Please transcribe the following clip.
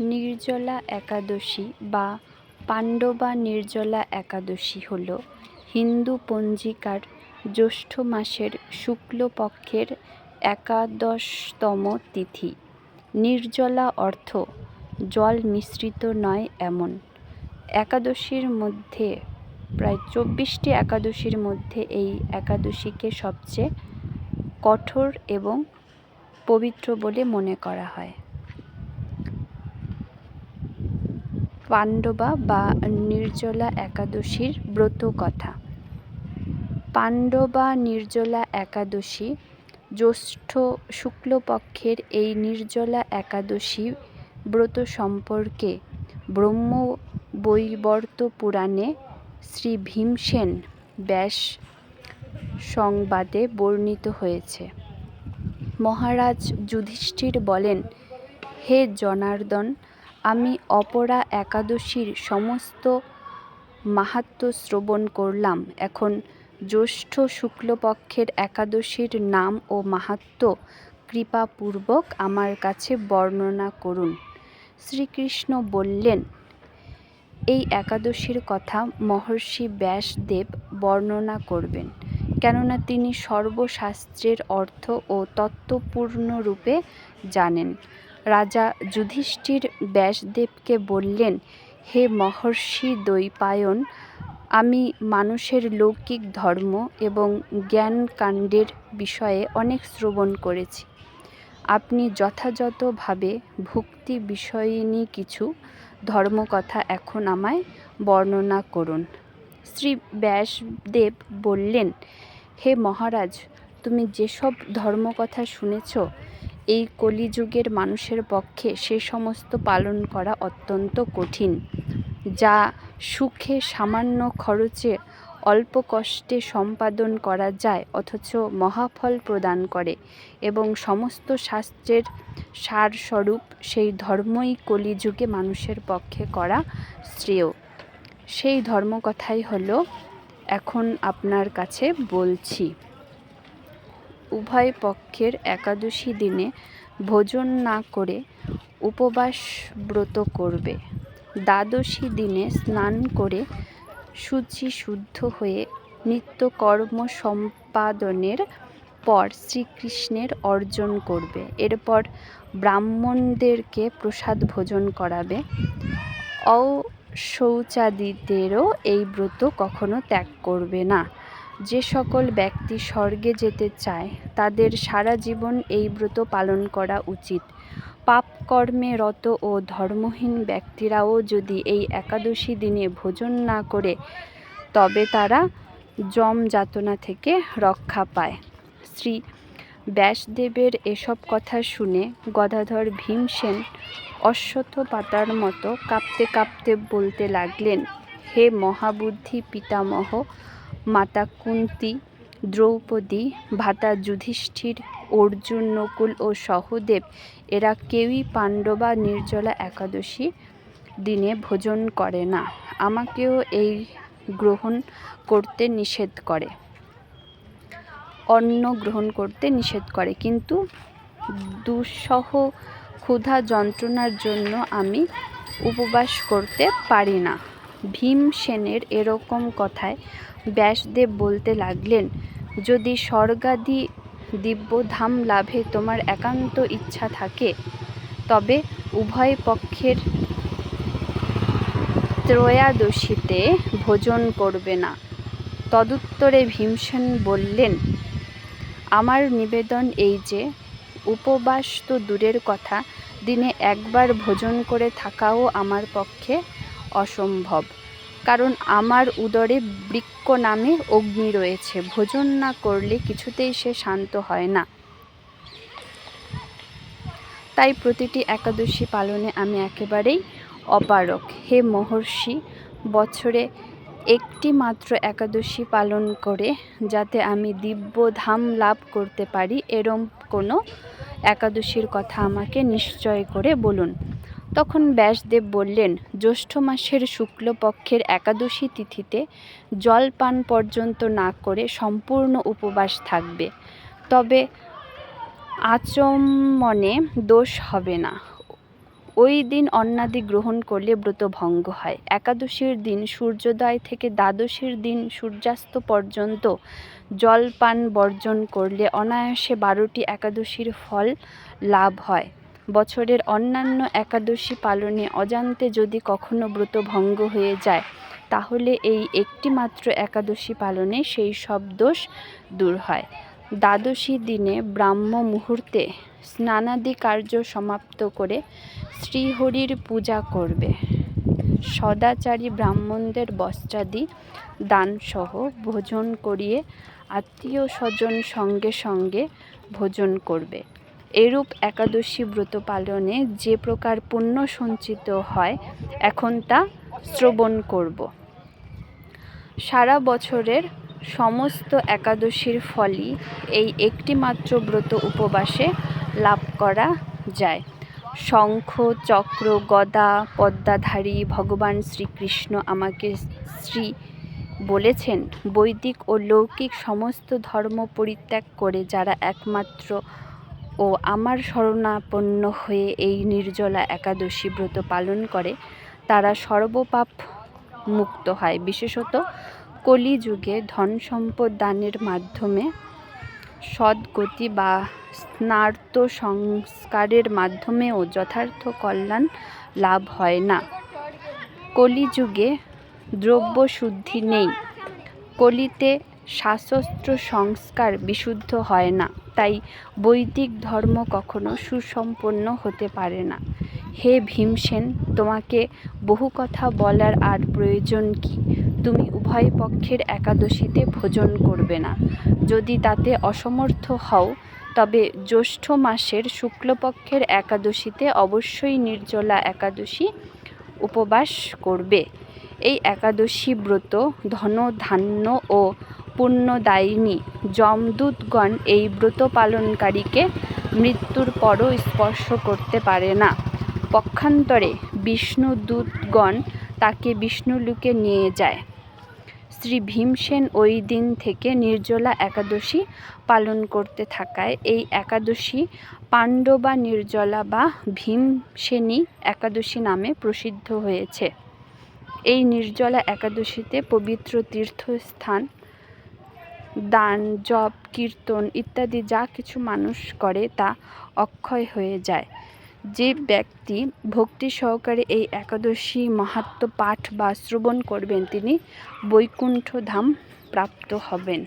নির্জলা একাদশী বা পাণ্ডবা নির্জলা একাদশী হল হিন্দু পঞ্জিকার জ্যৈষ্ঠ মাসের শুক্লপক্ষের একাদশতম তিথি। নির্জলা অর্থ জল মিশ্রিত নয় এমন। একাদশীর মধ্যে প্রায় 24টি একাদশীর মধ্যে এই একাদশীকে সবচেয়ে কঠোর এবং পবিত্র বলে মনে করা হয়। পাণ্ডবা বা নির্জলা একাদশীর ব্রত কথা। পাণ্ডবা নির্জলা একাদশী জ্যৈষ্ঠ শুক্লপক্ষের এই নির্জলা একাদশী ব্রত সম্পর্কে ব্রহ্মবৈবর্ত পুরাণে শ্রী ভীমসেন ব্যাস সংবাদে বর্ণিত হয়েছে। মহারাজ যুধিষ্ঠির বলেন, হে জনার্দন, আমি অপরা একাদশীর সমস্ত মাহাত্ম্য শ্রবণ করলাম। এখন জ্যৈষ্ঠ শুক্লপক্ষের একাদশীর নাম ও মাহাত্ম্য কৃপাপূর্বক আমার কাছে বর্ণনা করুন। শ্রীকৃষ্ণ বললেন, এই একাদশীর কথা মহর্ষি ব্যাসদেব বর্ণনা করবেন, কেননা তিনি সর্বশাস্ত্রের অর্থ ও তত্ত্ব পূর্ণরূপে জানেন। রাজা যুধিষ্ঠির ব্যাসদেবকে বললেন, হে মহর্ষি দ্বৈপায়ন, আমি মানুষের লৌকিক ধর্ম এবং জ্ঞানকাণ্ডের বিষয়ে অনেক শ্রবণ করেছি। আপনি যথাযথভাবে ভক্তি বিষয়িনী কিছু ধর্মকথা এখন আমায় বর্ণনা করুন। শ্রী ব্যাসদেব বললেন, হে মহারাজ, তুমি যেসব ধর্মকথা শুনেছ, এই কলিযুগের মানুষের পক্ষে সে সমস্ত পালন করা অত্যন্ত কঠিন। যা সুখে সামান্য খরচে অল্প কষ্টে সম্পাদন করা যায় অথচ মহাফল প্রদান করে এবং সমস্ত শাস্ত্রের সারস্বরূপ, সেই ধর্মই কলিযুগে মানুষের পক্ষে করা শ্রেয়। সেই ধর্মকথাই হলো এখন আপনার কাছে বলছি। উভয় পক্ষের একাদশী দিনে ভোজন না করে উপবাস ব্রত করবে। দ্বাদশী দিনে স্নান করে শুচি শুদ্ধ হয়ে নিত্যকর্ম সম্পাদনের পর শ্রীকৃষ্ণের অর্জন করবে। এরপর ব্রাহ্মণদেরকে প্রসাদ ভোজন করাবে। অশৌচাদিদেরও এই ব্রত কখনো ত্যাগ করবে না। যে সকল ব্যক্তি স্বর্গে যেতে চায় তাদের সারা জীবন এই ব্রত পালন করা উচিত। পাপকর্মে রত ও ধর্মহীন ব্যক্তিরাও যদি এই একাদশী দিনে ভোজন না করে তবে তারা যম যাতনা থেকে রক্ষা পায়। শ্রী ব্যাসদেবের এসব কথা শুনে গদাধর ভীমসেন অশ্বত্থ পাতার মতো কাঁপতে কাঁপতে বলতে লাগলেন, হে মহাবুদ্ধি পিতামহ, মাতা কুন্তী, দ্রৌপদী, ভ্রাতা যুধিষ্ঠির, অর্জুন, নকুল ও সহদেব এরা কেউই পাণ্ডবা নির্জলা একাদশী দিনে ভোজন করে না। আমাকেও এই গ্রহণ করতে নিষেধ করে, অন্ন গ্রহণ করতে নিষেধ করে, কিন্তু দুঃসহ ক্ষুধা যন্ত্রণার জন্য আমি উপবাস করতে পারি না। ভীমসেনের এরকম কথায় ব্যাসদেব বলতে লাগলেন, যদি স্বর্গাদি দিব্যধাম লাভে তোমার একান্ত ইচ্ছা থাকে তবে উভয় পক্ষের ত্রয়োদশীতে ভোজন করবে না। তদুত্তরে ভীমসেন বললেন, আমার নিবেদন এই যে, উপবাস তো দূরের কথা, দিনে একবার ভোজন করে থাকাও আমার পক্ষে অসম্ভব। কারণ আমার উদরে বৃক্ক নামে অগ্নি রয়েছে, ভোজন না করলে কিছুতেই সে শান্ত হয় না। তাই প্রতিটি একাদশী পালনে আমি একেবারেই অপারগ। হে মহর্ষি, বছরে একটি মাত্র একাদশী পালন করে যাতে আমি দিব্যধাম লাভ করতে পারি, এরম কোনো একাদশীর কথা আমাকে নিশ্চয় করে বলুন। তখন ব্যাসদেব বললেন, জ্যৈষ্ঠ মাসের শুক্লপক্ষের একাদশী তিথিতে জল পান পর্যন্ত না করে সম্পূর্ণ উপবাস থাকবে, তবে আচমনে দোষ হবে না। ওই দিন অন্নাদি গ্রহণ করলে ব্রত ভঙ্গ হয়। একাদশীর দিন সূর্যোদয় থেকে দ্বাদশীর দিন সূর্যাস্ত পর্যন্ত জলপান বর্জন করলে অনায়াসে 12টি একাদশীর ফল লাভ হয়। বছরের অন্যান্য একাদশী পালনে অজান্তে যদি কখনো ব্রত ভঙ্গ হয়ে যায়, তাহলে এই একটি মাত্র একাদশী পালনে সেই সব দোষ দূর হয়। দ্বাদশী দিনে ব্রাহ্ম মুহূর্তে স্নানাদি কার্য সমাপ্ত করে শ্রীহরির পূজা করবে। সদাচারী ব্রাহ্মণদের বস্ত্রাদি দানসহ ভোজন করিয়ে আত্মীয় স্বজন সঙ্গে সঙ্গে ভোজন করবে। এরূপ একাদশী ব্রত পালনে যে প্রকার পুণ্য সঞ্চিত হয়, এখন তা শ্রবণ করব। সারা বছরের সমস্ত একাদশীর ফলই এই একটি মাত্র ব্রত উপবাসে লাভ করা যায়। শঙ্খ চক্র গদা পদ্মাধারী ভগবান শ্রীকৃষ্ণ আমাকে শ্রী বলেছেন, বৈদিক ও লৌকিক সমস্ত ধর্ম পরিত্যাগ করে যারা একমাত্র ও আমার শরণাপন্ন হয়ে এই নির্জলা একাদশী ব্রত পালন করে, তারা সর্বপাপ মুক্ত হয়। বিশেষত কলিযুগে ধন সম্পদ দানের মাধ্যমে সদ্গতি বা স্নার্ত সংস্কারের মাধ্যমেও যথার্থ কল্যাণ লাভ হয় না। কলিযুগে দ্রব্য শুদ্ধি নেই। কলিতে শাস্ত্র সংস্কার বিশুদ্ধ হয় না, তাই বৈদিক ধর্ম কখনো সুসম্পন্ন হতে পারে না। হে ভীমসেন, তোমাকে বহু কথা বলার আর প্রয়োজন কি? তুমি উভয় পক্ষের একাদশীতে ভোজন করবে না। যদি তাতে অসমর্থ হও, তবে জ্যৈষ্ঠ মাসের শুক্লপক্ষের একাদশীতে অবশ্যই নির্জলা একাদশী উপবাস করবে। এই একাদশী ব্রত ধন ধান্য ও পুণ্যদায়িনী। যমদূতগণ এই ব্রত পালনকারীকে মৃত্যুর পরও স্পর্শ করতে পারে না। পক্ষান্তরে বিষ্ণুদূতগণ তাকে বিষ্ণুলোকে নিয়ে যায়। শ্রী ভীমসেন ওই দিন থেকে নির্জলা একাদশী পালন করতে থাকায় এই একাদশী পাণ্ডবা নির্জলা বা ভীমসেনী একাদশী নামে প্রসিদ্ধ হয়েছে। এই নির্জলা একাদশীতে পবিত্র তীর্থস্থান, দান, জপ, কীর্তন ইত্যাদি যা কিছু মানুষ করে তা অক্ষয় হয়ে যায়। যে ব্যক্তি ভক্তি সহকারে এই একাদশী মাহাত্ম্য পাঠ বা শ্রবণ করবেন, তিনি বৈকুণ্ঠ ধাম প্রাপ্ত হবেন।